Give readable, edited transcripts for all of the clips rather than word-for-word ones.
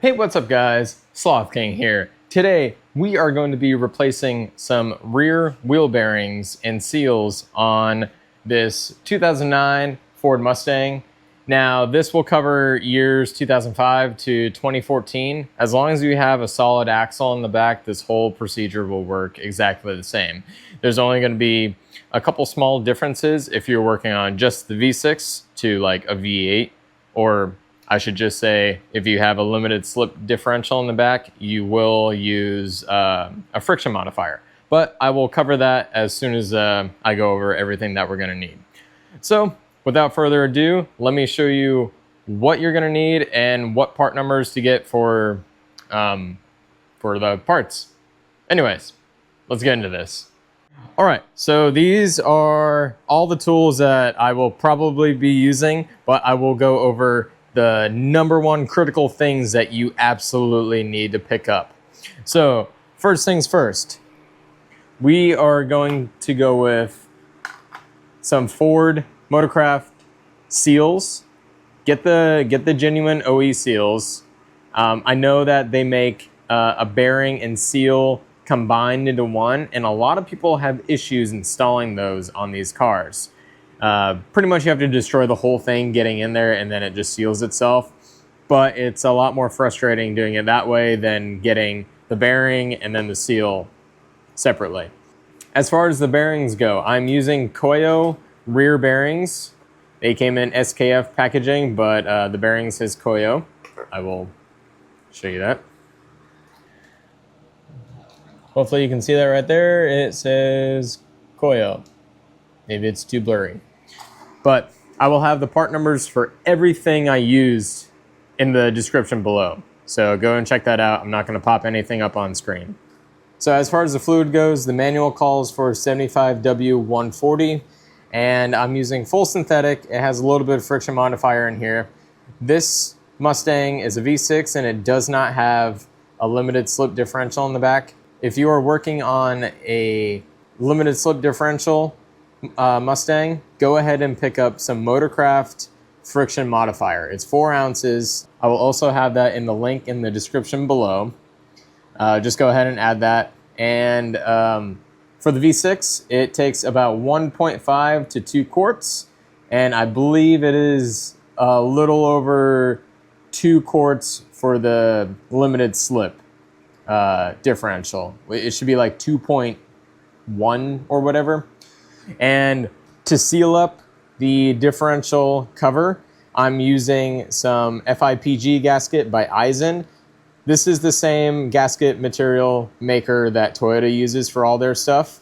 Hey, what's up guys? Sloth King here. Today, we are going to be replacing some rear wheel bearings and seals on this 2009 Ford Mustang. Now, this will cover years 2005 to 2014. As long as you have a solid axle in the back, this whole procedure will work exactly the same. There's only going to be a couple small differences if you're working on just the V6 to like a V8, or I should just say, if you have a limited slip differential in the back, you will use a friction modifier. But I will cover that as soon as I go over everything that we're going to need. So without further ado, let me show you what you're going to need and what part numbers to get for the parts. Anyways, let's get into this. All right, so these are all the tools that I will probably be using, but I will go over the number one critical things that you absolutely need to pick up. So first things first, we are going to go with some Ford Motorcraft seals. Get the genuine OE seals. I know that they make a bearing and seal combined into one, and a lot of people have issues installing those on these cars. Pretty much you have to destroy the whole thing getting in there and then it just seals itself. But it's a lot more frustrating doing it that way than getting the bearing and then the seal separately. As far as the bearings go, I'm using Koyo rear bearings. They came in SKF packaging, but the bearing says Koyo. I will show you that. Hopefully you can see that right there. It says Koyo. Maybe it's too blurry. But I will have the part numbers for everything I used in the description below. So go and check that out. I'm not going to pop anything up on screen. So as far as the fluid goes, the manual calls for 75W140, and I'm using full synthetic. It has a little bit of friction modifier in here. This Mustang is a V6 and it does not have a limited slip differential in the back. If you are working on a limited slip differential Mustang, go ahead and pick up some Motorcraft friction modifier. It's 4 ounces. I will also have that in the link in the description below. Just go ahead and add that. And for the V6, it takes about 1.5 to 2 quarts. And I believe it is a little over 2 quarts for the limited slip differential. It should be like 2.1 or whatever. And to seal up the differential cover, I'm using some FIPG gasket by Aisin. This is the same gasket material maker that Toyota uses for all their stuff.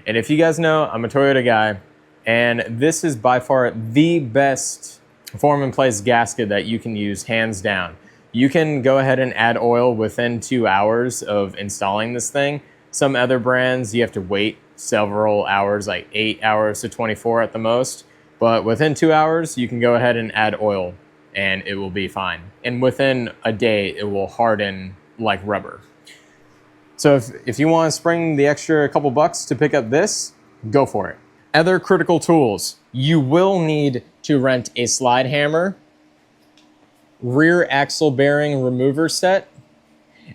And if you guys know, I'm a Toyota guy, and this is by far the best form in place gasket that you can use, hands down. You can go ahead and add oil within 2 hours of installing this thing. Some other brands, you have to wait several hours, like 8 hours to 24 at the most. But within 2 hours, you can go ahead and add oil and it will be fine. And within a day, it will harden like rubber. So if you want to spring the extra couple bucks to pick up this, go for it. Other critical tools. You will need to rent a slide hammer, rear axle bearing remover set,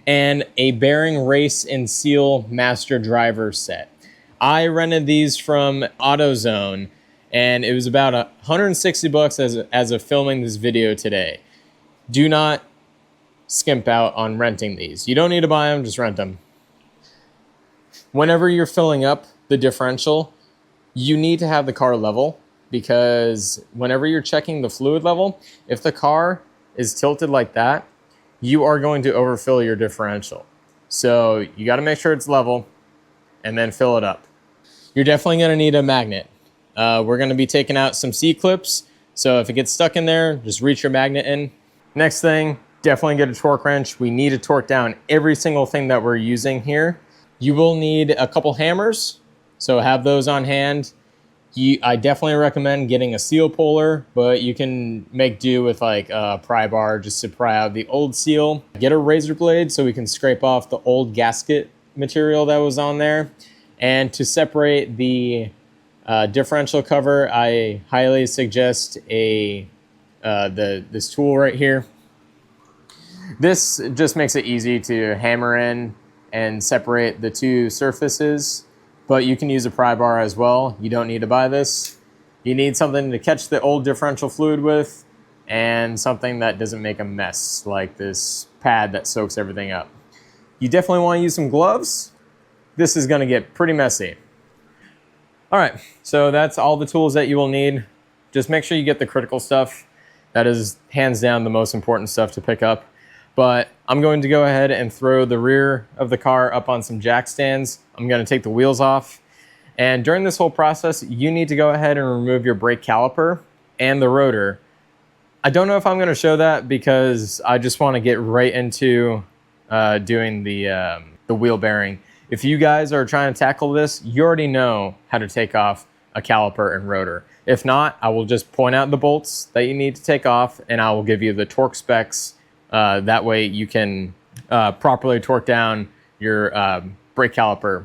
and a bearing race and seal master driver set. I rented these from Autozone, and it was about 160 bucks as of filming this video today. Do not skimp out on renting these. You don't need to buy them, just rent them. Whenever you're filling up the differential, you need to have the car level, because whenever you're checking the fluid level, if the car is tilted like that, you are going to overfill your differential. So you got to make sure it's level and then fill it up. You're definitely going to need a magnet. We're going to be taking out some C-clips, so if it gets stuck in there, just reach your magnet in. Next thing, definitely get a torque wrench. We need to torque down every single thing that we're using here. You will need a couple hammers, so have those on hand. I definitely recommend getting a seal puller, but you can make do with like a pry bar just to pry out the old seal. Get a razor blade so we can scrape off the old gasket material that was on there. And to separate the differential cover, I highly suggest this tool right here. This just makes it easy to hammer in and separate the two surfaces, but you can use a pry bar as well. You don't need to buy this. You need something to catch the old differential fluid with and something that doesn't make a mess, like this pad that soaks everything up. You definitely want to use some gloves. This is going to get pretty messy. All right, so that's all the tools that you will need. Just make sure you get the critical stuff. That is hands down the most important stuff to pick up. But I'm going to go ahead and throw the rear of the car up on some jack stands. I'm going to take the wheels off. And during this whole process, you need to go ahead and remove your brake caliper and the rotor. I don't know if I'm going to show that because I just want to get right into doing the wheel bearing. If you guys are trying to tackle this, you already know how to take off a caliper and rotor. If not, I will just point out the bolts that you need to take off, and I will give you the torque specs. That way you can properly torque down your brake caliper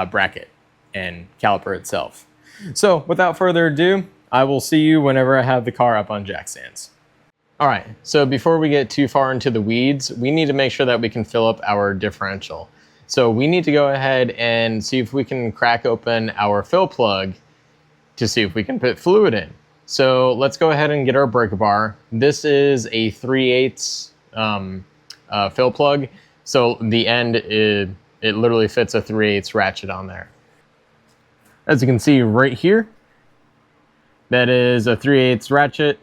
bracket and caliper itself. So without further ado, I will see you whenever I have the car up on jack stands. All right, so before we get too far into the weeds, we need to make sure that we can fill up our differential. So we need to go ahead and see if we can crack open our fill plug to see if we can put fluid in. So let's go ahead and get our breaker bar. This is a 3/8 fill plug. So the end, it literally fits a 3/8 ratchet on there. As you can see right here, that is a 3/8 ratchet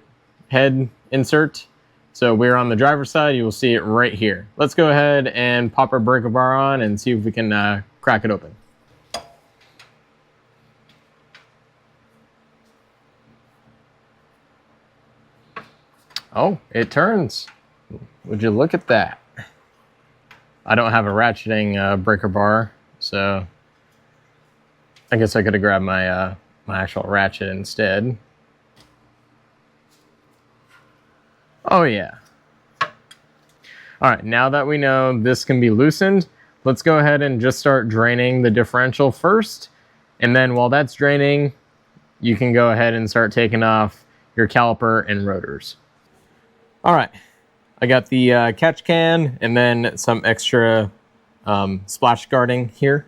head insert. So we're on the driver's side, you will see it right here. Let's go ahead and pop our breaker bar on and see if we can crack it open. Oh, it turns. Would you look at that? I don't have a ratcheting breaker bar, so I guess I could have grabbed my my actual ratchet instead. Oh yeah. All right, now that we know this can be loosened, let's go ahead and just start draining the differential first. And then while that's draining, you can go ahead and start taking off your caliper and rotors. All right, I got the catch can and then some extra splash guarding here.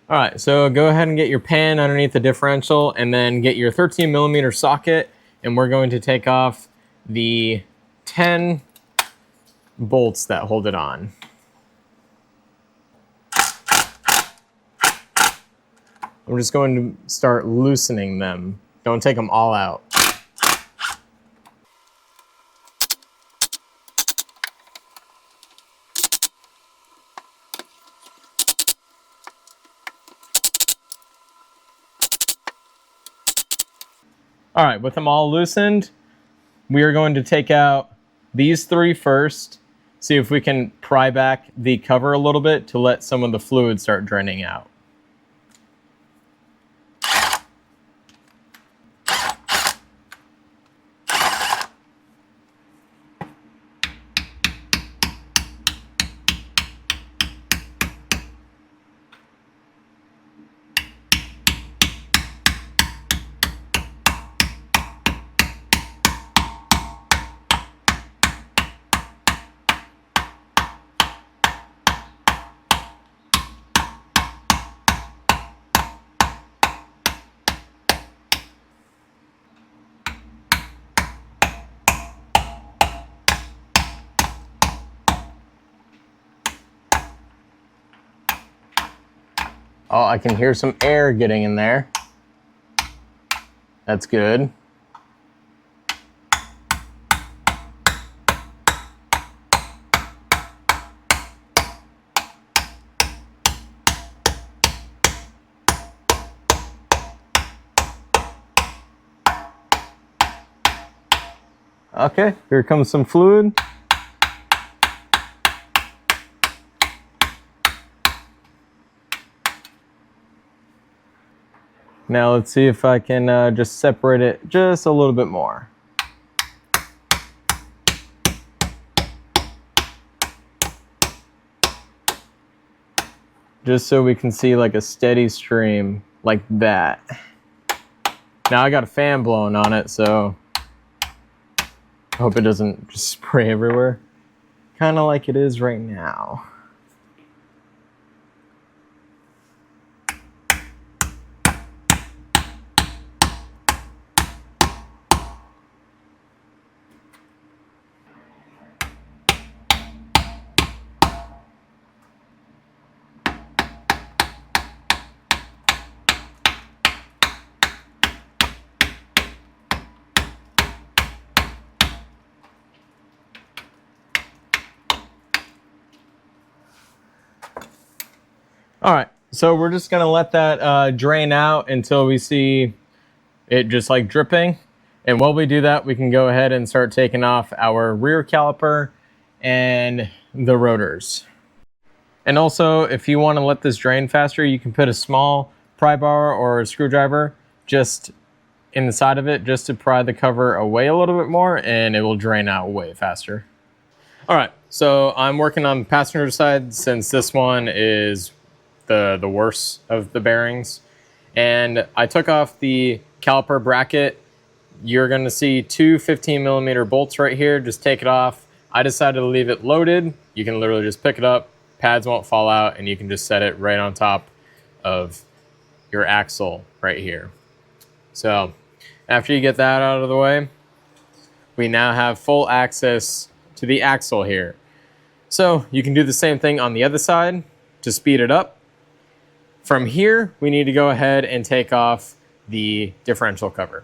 All right, so go ahead and get your pan underneath the differential and then get your 13mm socket, and we're going to take off the 10 bolts that hold it on. I'm just going to start loosening them. Don't take them all out. All right, with them all loosened, we are going to take out these three first, see if we can pry back the cover a little bit to let some of the fluid start draining out. Oh, I can hear some air getting in there. That's good. Okay, here comes some fluid. Now let's see if I can just separate it just a little bit more. Just so we can see like a steady stream like that. Now I got a fan blowing on it, so I hope it doesn't just spray everywhere. kind of like it is right now. All right, so we're just gonna let that drain out until we see it just like dripping. And while we do that, we can go ahead and start taking off our rear caliper and the rotors. And also, if you want to let this drain faster, you can put a small pry bar or a screwdriver just in the side of it just to pry the cover away a little bit more, and it will drain out way faster. All right, so I'm working on the passenger side since this one is the worst of the bearings. And I took off the caliper bracket. You're gonna see two 15mm bolts right here. Just take it off. I decided to leave it loaded. You can literally just pick it up, pads won't fall out, and you can just set it right on top of your axle right here. So after you get that out of the way, we now have full access to the axle here. So you can do the same thing on the other side to speed it up. From here, we need to go ahead and take off the differential cover.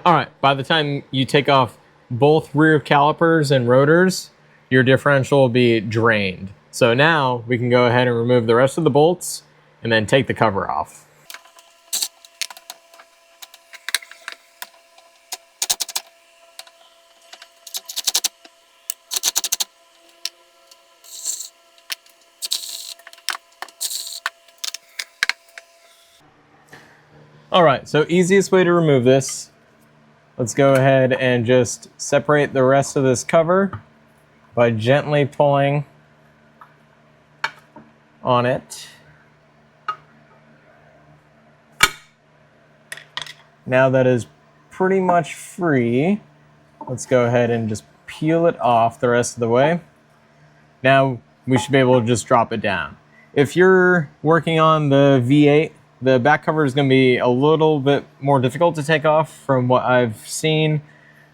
All right, by the time you take off both rear calipers and rotors, your differential will be drained. So now we can go ahead and remove the rest of the bolts and then take the cover off. All right, so easiest way to remove this, let's go ahead and just separate the rest of this cover by gently pulling on it. Now that is pretty much free, let's go ahead and just peel it off the rest of the way. Now we should be able to just drop it down. If you're working on the V8, the back cover is going to be a little bit more difficult to take off from what I've seen.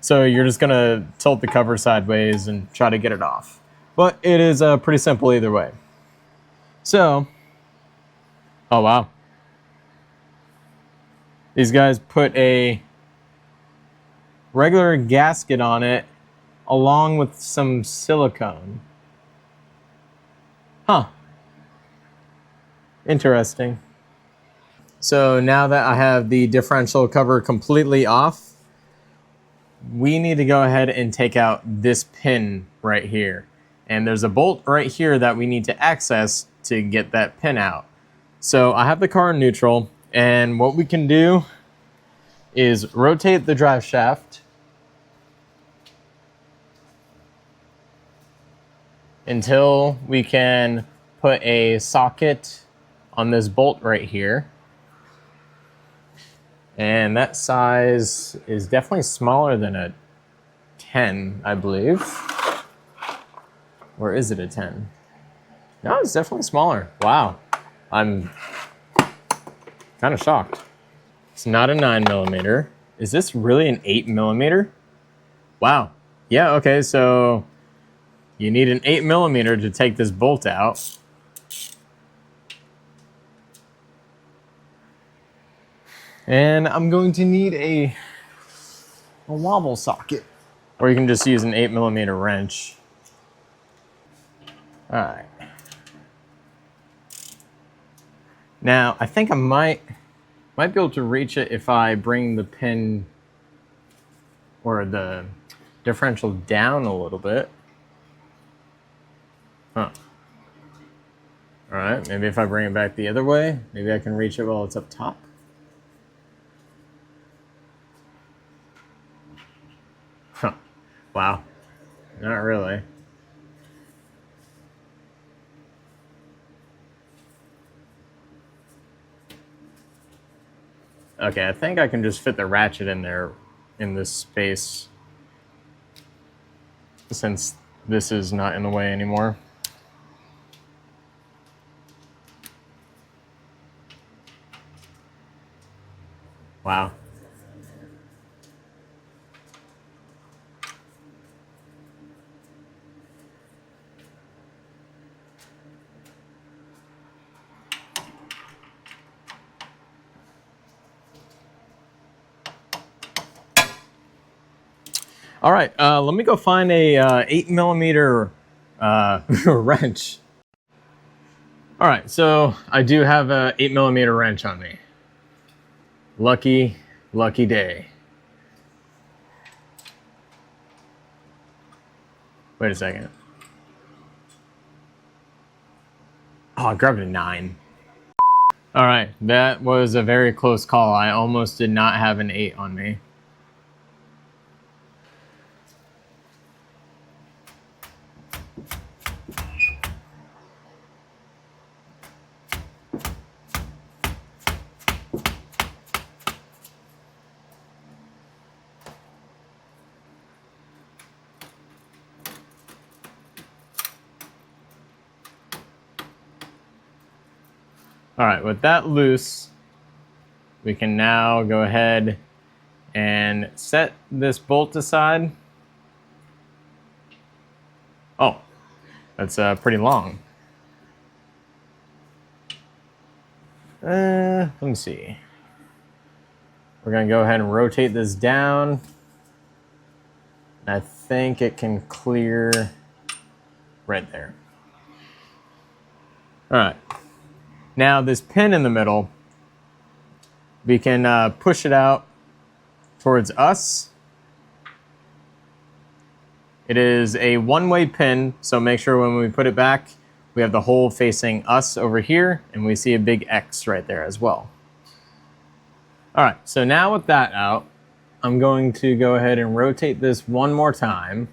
So you're just going to tilt the cover sideways and try to get it off. But it is pretty simple either way. So, oh wow. These guys put a regular gasket on it along with some silicone. Huh. Interesting. So now that I have the differential cover completely off, we need to go ahead and take out this pin right here. And there's a bolt right here that we need to access to get that pin out. So I have the car in neutral, and what we can do is rotate the drive shaft until we can put a socket on this bolt right here. And that size is definitely smaller than a 10, I believe. Or is it a 10? No, it's definitely smaller. Wow. I'm kind of shocked. It's not a 9mm. Is this really an 8mm? Wow. Yeah, okay, so you need an 8mm to take this bolt out. And I'm going to need a wobble socket. Or you can just use an 8mm wrench. All right. Now, I think I might be able to reach it if I bring the pin or the differential down a little bit. Huh. All right, maybe if I bring it back the other way, maybe I can reach it while it's up top. Huh. Wow. Not really. Okay, I think I can just fit the ratchet in there in this space, since this is not in the way anymore. Wow. All right, let me go find a 8mm wrench. All right, so I do have a 8mm wrench on me. Lucky day. Wait a second. Oh, I grabbed a 9. All right, that was a very close call. I almost did not have an 8 on me. All right, with that loose, we can now go ahead and set this bolt aside. Oh, that's pretty long. Let me see. We're gonna go ahead and rotate this down. I think it can clear right there. All right. Now this pin in the middle, we can push it out towards us. It is a one-way pin, so make sure when we put it back, we have the hole facing us over here, and we see a big X right there as well. All right, so now with that out, I'm going to go ahead and rotate this one more time.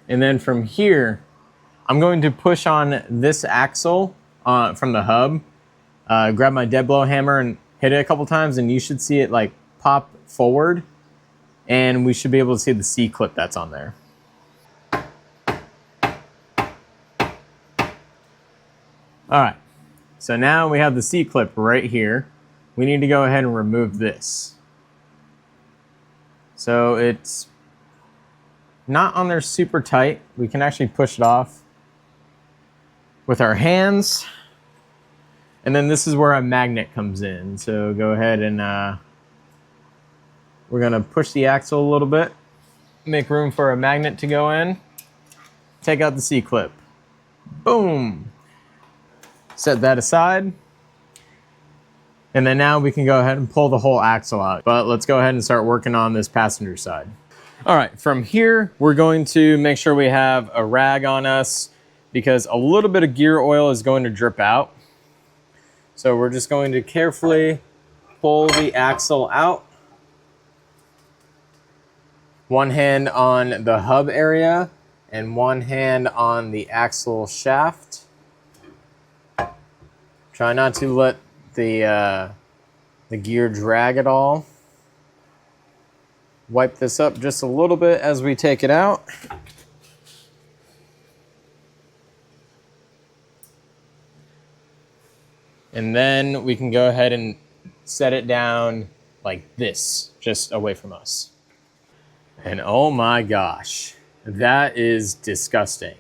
And then from here, I'm going to push on this axle from the hub, grab my dead blow hammer and hit it a couple times, and you should see it like pop forward, and we should be able to see the C-clip that's on there. All right, so now we have the C-clip right here. We need to go ahead and remove this. So it's not on there super tight. We can actually push it off with our hands. And then this is where a magnet comes in. So go ahead and we're gonna push the axle a little bit, make room for a magnet to go in, take out the C-clip. Boom. Set that aside. And then now we can go ahead and pull the whole axle out. But let's go ahead and start working on this passenger side. All right, from here, we're going to make sure we have a rag on us because a little bit of gear oil is going to drip out. So we're just going to carefully pull the axle out. One hand on the hub area and one hand on the axle shaft. Try not to let the gear drag at all. Wipe this up just a little bit as we take it out. And then we can go ahead and set it down like this, just away from us. And oh my gosh, that is disgusting.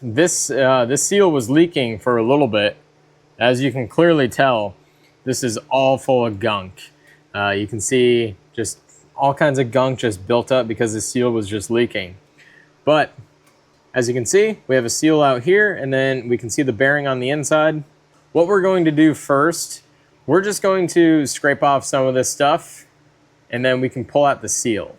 This seal was leaking for a little bit. As you can clearly tell, this is all full of gunk. You can see just all kinds of gunk just built up because the seal was just leaking. But as you can see, we have a seal out here, and then we can see the bearing on the inside. What we're going to do first, we're just going to scrape off some of this stuff, and then we can pull out the seal.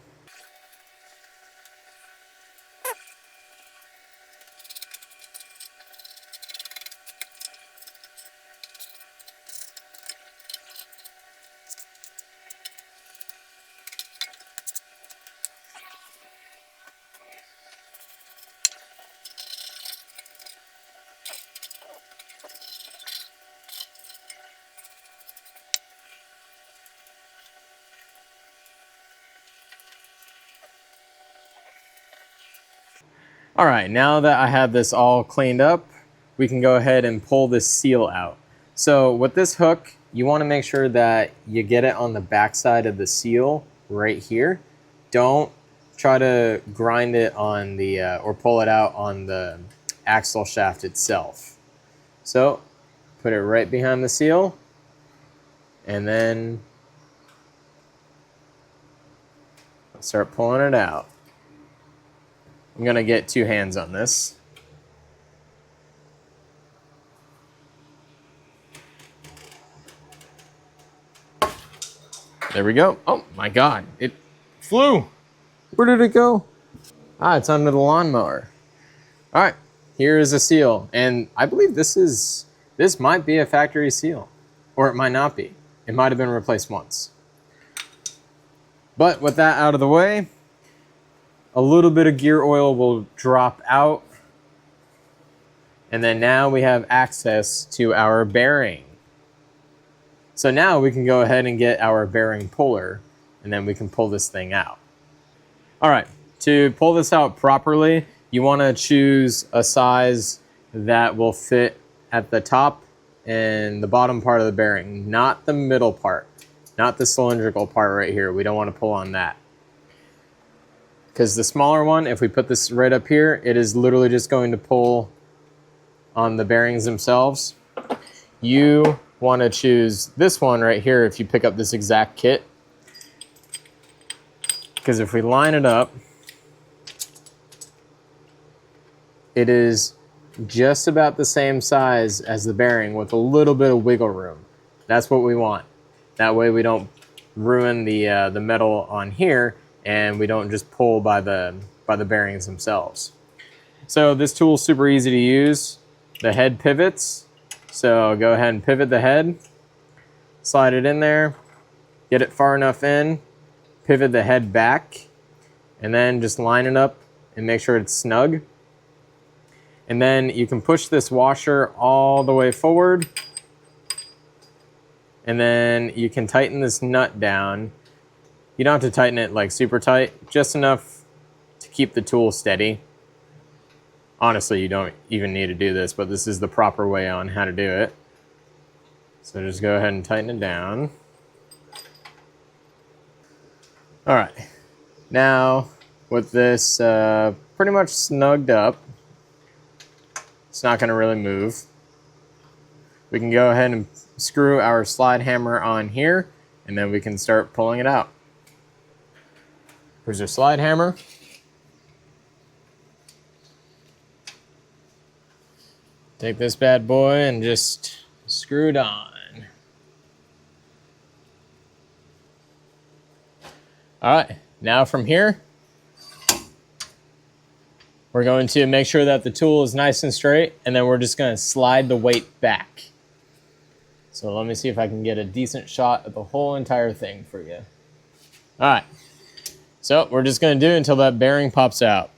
All right, now that I have this all cleaned up, we can go ahead and pull this seal out. So with this hook, you want to make sure that you get it on the back side of the seal right here. Don't try to grind it on the, or pull it out on the axle shaft itself. So put it right behind the seal, and then start pulling it out. I'm gonna get two hands on this. There we go. Oh my God, it flew. Where did it go? Ah, it's under the lawnmower. All right, here is a seal. And I believe this might be a factory seal, or it might not be. It might have been replaced once. But with that out of the way, a little bit of gear oil will drop out. And then now we have access to our bearing. So now we can go ahead and get our bearing puller, and then we can pull this thing out. All right, to pull this out properly, you want to choose a size that will fit at the top and the bottom part of the bearing, not the middle part, not the cylindrical part right here. We don't want to pull on that. Because the smaller one, if we put this right up here, it is literally just going to pull on the bearings themselves. You want to choose this one right here if you pick up this exact kit. Because if we line it up, it is just about the same size as the bearing with a little bit of wiggle room. That's what we want. That way we don't ruin the metal on here, and we don't just pull by the bearings themselves. So this tool is super easy to use. The head pivots. So go ahead and pivot the head, slide it in there, get it far enough in, pivot the head back, and then just line it up and make sure it's snug. And then you can push this washer all the way forward, and then you can tighten this nut down. You don't have to tighten it like super tight, just enough to keep the tool steady. Honestly, you don't even need to do this, but this is the proper way on how to do it. So just go ahead and tighten it down. All right, now with this pretty much snugged up, it's not gonna really move. We can go ahead and screw our slide hammer on here, and then we can start pulling it out. Here's our slide hammer. Take this bad boy and just screw it on. All right, now from here, we're going to make sure that the tool is nice and straight, and then we're just gonna slide the weight back. So let me see if I can get a decent shot of the whole entire thing for you. All right, so we're just gonna do it until that bearing pops out.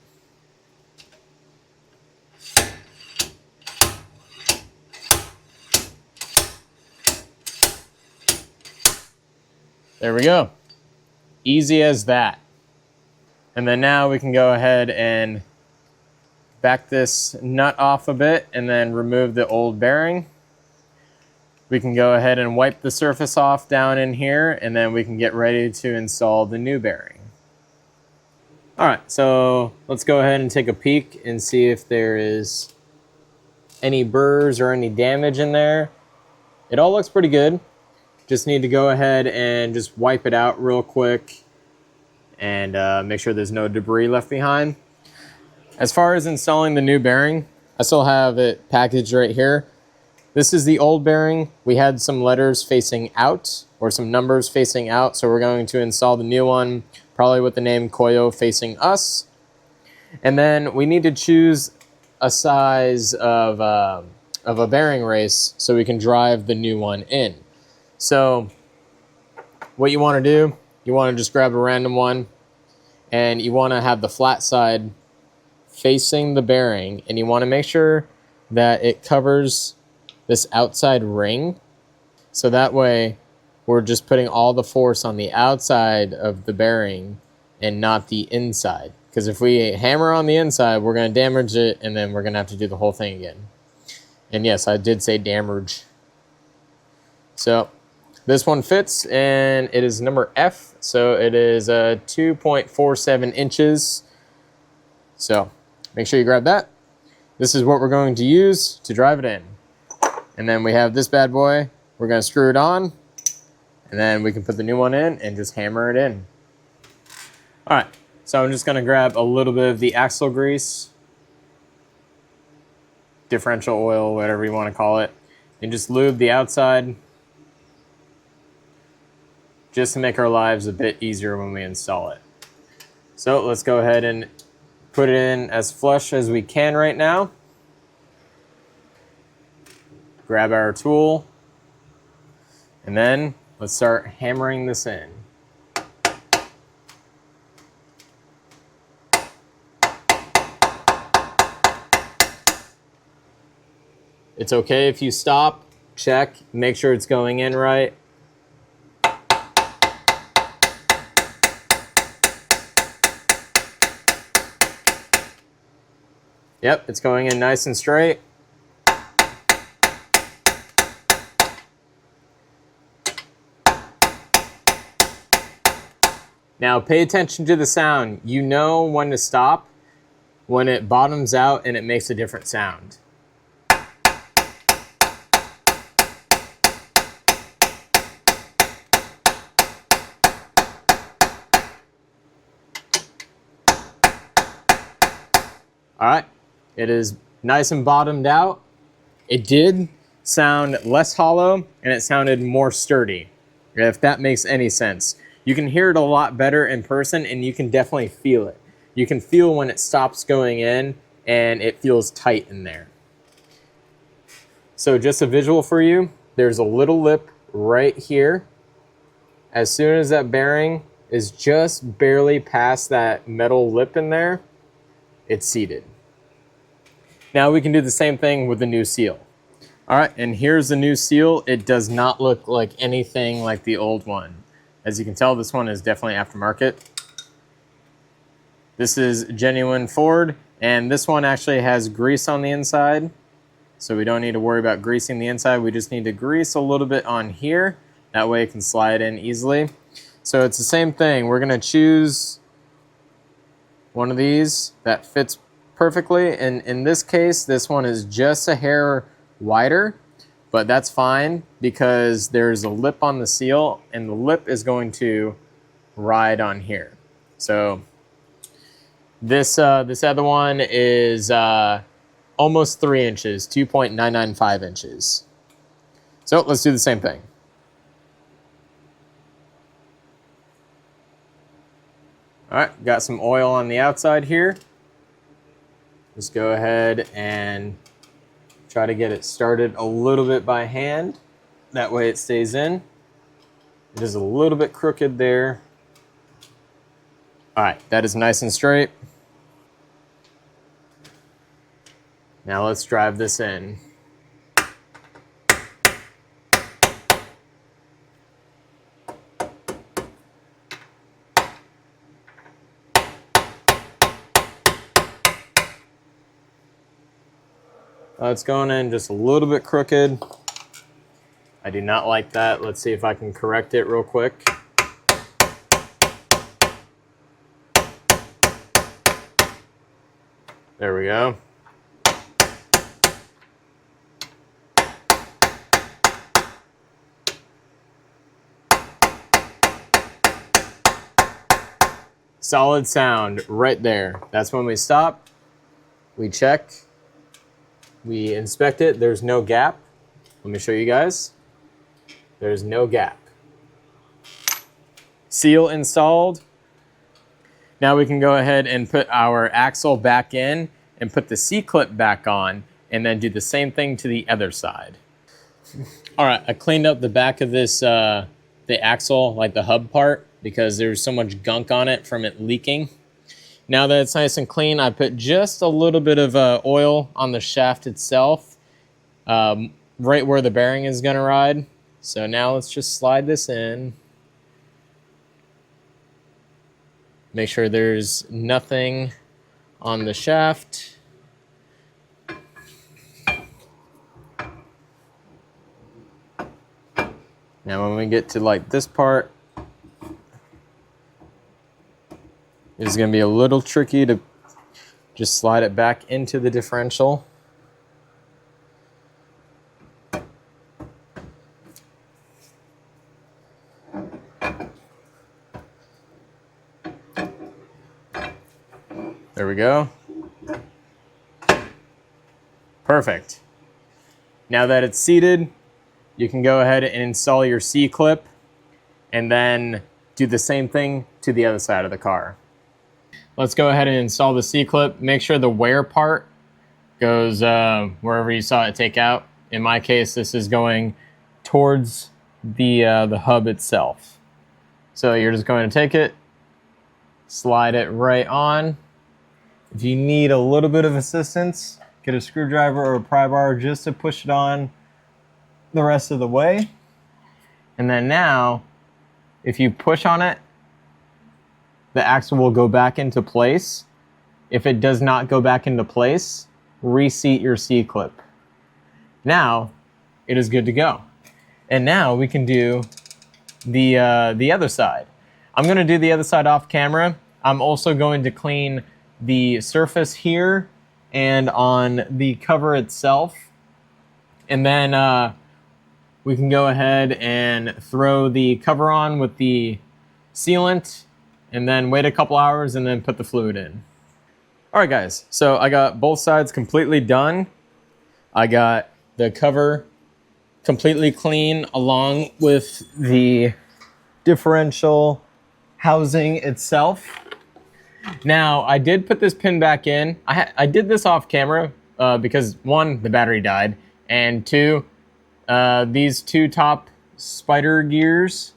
There we go. Easy as that. And then now we can go ahead and back this nut off a bit and then remove the old bearing. We can go ahead and wipe the surface off down in here, and then we can get ready to install the new bearing. All right, so let's go ahead and take a peek and see if there is any burrs or any damage in there. It all looks pretty good. Just need to go ahead and just wipe it out real quick and make sure there's no debris left behind. As far as installing the new bearing, I still have it packaged right here. This is the old bearing. We had some letters facing out, or some numbers facing out, so we're going to install the new one, probably with the name Koyo facing us. And then we need to choose a size of a bearing race so we can drive the new one in. So what you want to do, you want to just grab a random one, and you want to have the flat side facing the bearing, and you want to make sure that it covers this outside ring. So that way we're just putting all the force on the outside of the bearing and not the inside. Because if we hammer on the inside, we're going to damage it, and then we're going to have to do the whole thing again. And yes, I did say damage. So this one fits, and it is number F. So it is 2.47 inches. So make sure you grab that. This is what we're going to use to drive it in. And then we have this bad boy. We're going to screw it on, and then we can put the new one in and just hammer it in. All right, so I'm just going to grab a little bit of the axle grease, differential oil, whatever you want to call it, and just lube the outside just to make our lives a bit easier when we install it. So let's go ahead and put it in as flush as we can right now. Grab our tool, and then let's start hammering this in. It's okay if you stop, check, make sure it's going in right. Yep, it's going in nice and straight. Now pay attention to the sound. You know when to stop when it bottoms out and it makes a different sound. All right, it is nice and bottomed out. It did sound less hollow and it sounded more sturdy, if that makes any sense. You can hear it a lot better in person, and you can definitely feel it. You can feel when it stops going in and it feels tight in there. So just a visual for you, there's a little lip right here. As soon as that bearing is just barely past that metal lip in there, it's seated. Now we can do the same thing with the new seal. All right, and here's the new seal. It does not look like anything like the old one. As you can tell, this one is definitely aftermarket. This is genuine Ford, and this one actually has grease on the inside, so we don't need to worry about greasing the inside. We just need to grease a little bit on here. That way it can slide in easily. So it's the same thing. We're gonna choose one of these that fits perfectly, and in this case, this one is just a hair wider, but that's fine because there's a lip on the seal, and the lip is going to ride on here. So this other one is almost 3 inches, 2.995 inches. So let's do the same thing. All right, got some oil on the outside here. Just go ahead and try to get it started a little bit by hand. That way it stays in. It is a little bit crooked there. All right, that is nice and straight. Now let's drive this in. It's going in just a little bit crooked. I do not like that. Let's see if I can correct it real quick. There we go. Solid sound right there. That's when we stop, we check, we inspect it. There's no gap. Let me show you guys. There's no gap. Seal installed. Now we can go ahead and put our axle back in and put the C-clip back on, and then do the same thing to the other side. All right, I cleaned up the back of this, the axle, like the hub part, because there's so much gunk on it from it leaking. Now that it's nice and clean, I put just a little bit of oil on the shaft itself, right where the bearing is gonna ride. So now let's just slide this in. Make sure there's nothing on the shaft. Now when we get to like this part, it's going to be a little tricky to just slide it back into the differential. There we go. Perfect. Now that it's seated, you can go ahead and install your C-clip and then do the same thing to the other side of the car. Let's go ahead and install the C-clip. Make sure the wear part goes wherever you saw it take out. In my case, this is going towards the hub itself. So you're just going to take it, slide it right on. If you need a little bit of assistance, get a screwdriver or a pry bar just to push it on the rest of the way. And then now, if you push on it, the axle will go back into place. If it does not go back into place, reseat your C-clip. Now, it is good to go. And now we can do the other side. I'm gonna do the other side off camera. I'm also going to clean the surface here and on the cover itself. And then we can go ahead and throw the cover on with the sealant and then wait a couple hours and then put the fluid in. All right guys, so I got both sides completely done. I got the cover completely clean along with the differential housing itself. Now, I did put this pin back in. I did this off camera because one, the battery died, and two, these two top spider gears,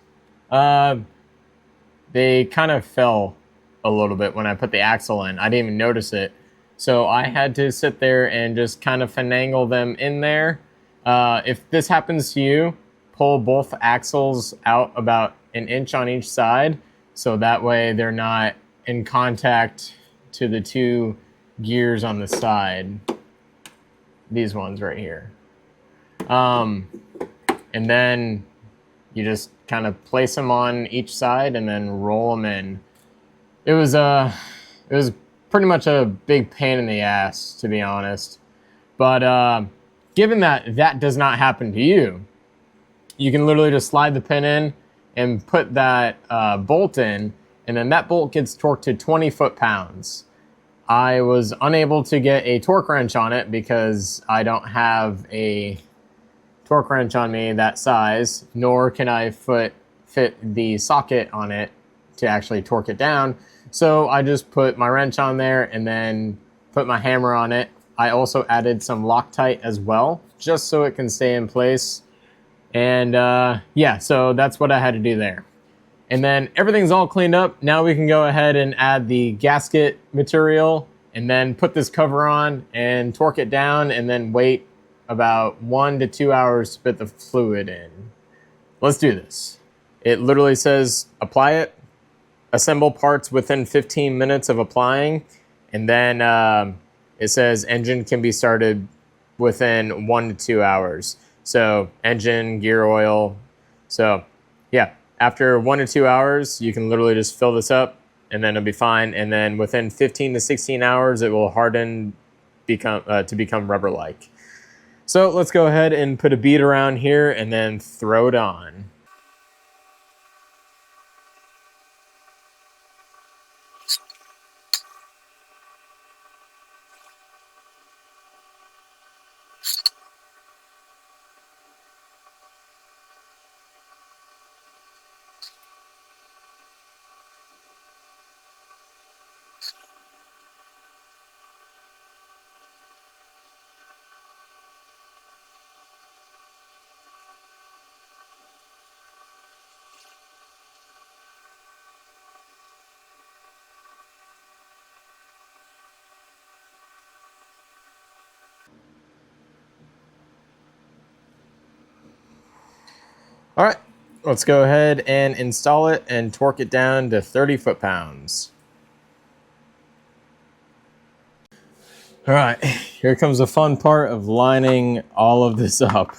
they kind of fell a little bit when I put the axle in. I didn't even notice it. So I had to sit there and just kind of finagle them in there. If this happens to you, pull both axles out about an inch on each side, so that way they're not in contact to the two gears on the side. These ones right here. And then you just kind of place them on each side and then roll them in. It was pretty much a big pain in the ass, to be honest. But given that that does not happen to you, you can literally just slide the pin in and put that bolt in, and then that bolt gets torqued to 20 foot-pounds. I was unable to get a torque wrench on it because I don't have a torque wrench on me that size, nor can I fit the socket on it to actually torque it down. So I just put my wrench on there and then put my hammer on it. I also added some Loctite as well, just so it can stay in place. And yeah, so that's what I had to do there. And then everything's all cleaned up. Now we can go ahead and add the gasket material and then put this cover on and torque it down and then wait about 1 to 2 hours to put the fluid in. Let's do this. It literally says apply it, assemble parts within 15 minutes of applying, and then it says engine can be started within 1 to 2 hours. So engine, gear oil. So yeah, after 1 to 2 hours, you can literally just fill this up and then it'll be fine. And then within 15 to 16 hours, it will harden to become rubber-like. So let's go ahead and put a bead around here and then throw it on. All right, let's go ahead and install it and torque it down to 30 foot-pounds. All right, here comes the fun part of lining all of this up.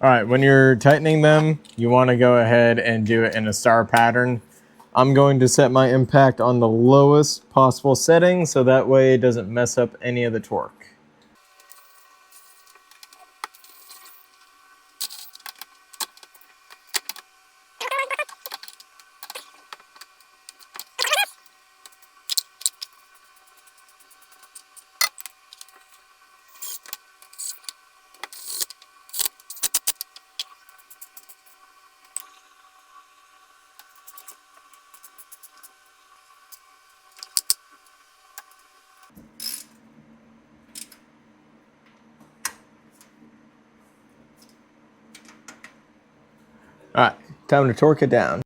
All right, when you're tightening them, you want to go ahead and do it in a star pattern. I'm going to set my impact on the lowest possible setting so that way it doesn't mess up any of the torque. All right, time to torque it down.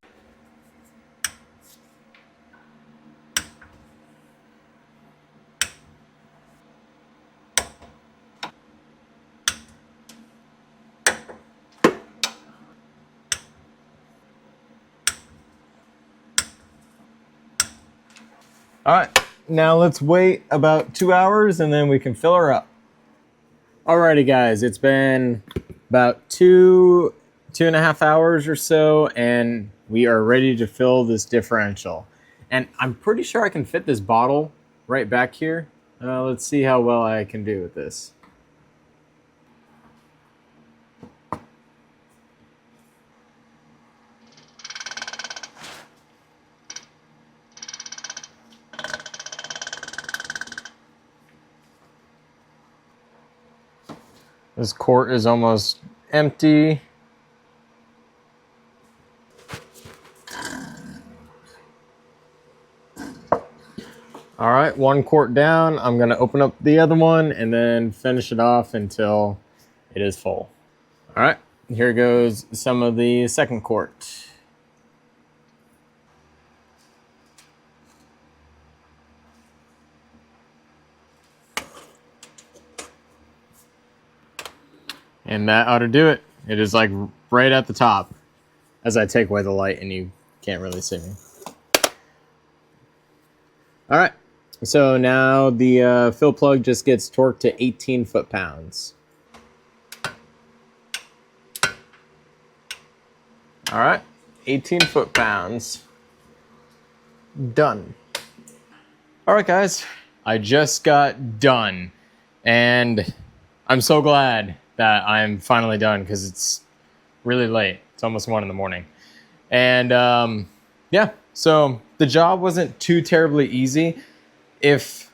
All right, now let's wait about 2 hours and then we can fill her up. Alrighty guys, it's been about two and a half hours or so, and we are ready to fill this differential. And I'm pretty sure I can fit this bottle right back here. Let's see how well I can do with this. This quart is almost empty. All right, 1 quart down. I'm gonna open up the other one and then finish it off until it is full. All right, here goes some of the second quart. And that ought to do it. It is like right at the top as I take away the light and you can't really see me. All right, so now the fill plug just gets torqued to 18 foot-pounds. All right, 18 foot-pounds. Done. All right, guys, I just got done. And I'm so glad that I'm finally done because it's really late. It's almost 1 in the morning. And yeah, so the job wasn't too terribly easy. If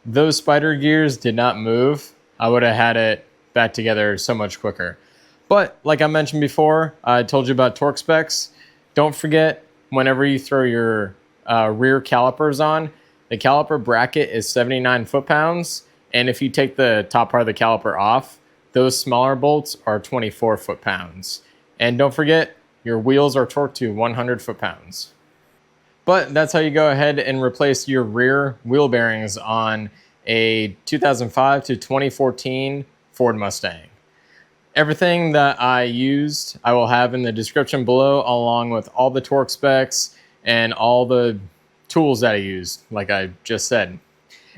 those spider gears did not move, I would have had it back together so much quicker. But like I mentioned before, I told you about torque specs. Don't forget, whenever you throw your rear calipers on, the caliper bracket is 79 foot-pounds. And if you take the top part of the caliper off, those smaller bolts are 24 foot-pounds. And don't forget, your wheels are torqued to 100 foot-pounds. But that's how you go ahead and replace your rear wheel bearings on a 2005 to 2014 Ford Mustang. Everything that I used, I will have in the description below, along with all the torque specs and all the tools that I used, like I just said.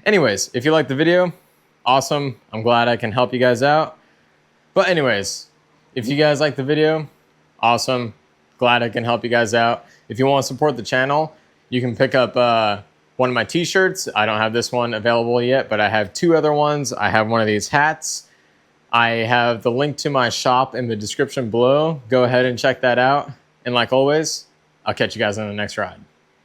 Anyways, if you liked the video, awesome. I'm glad I can help you guys out. But anyways, if you guys like the video, awesome. Glad I can help you guys out. If you want to support the channel, you can pick up one of my t-shirts. I don't have this one available yet, but I have 2 other ones. I have one of these hats. I have the link to my shop in the description below. Go ahead and check that out. And like always, I'll catch you guys on the next ride.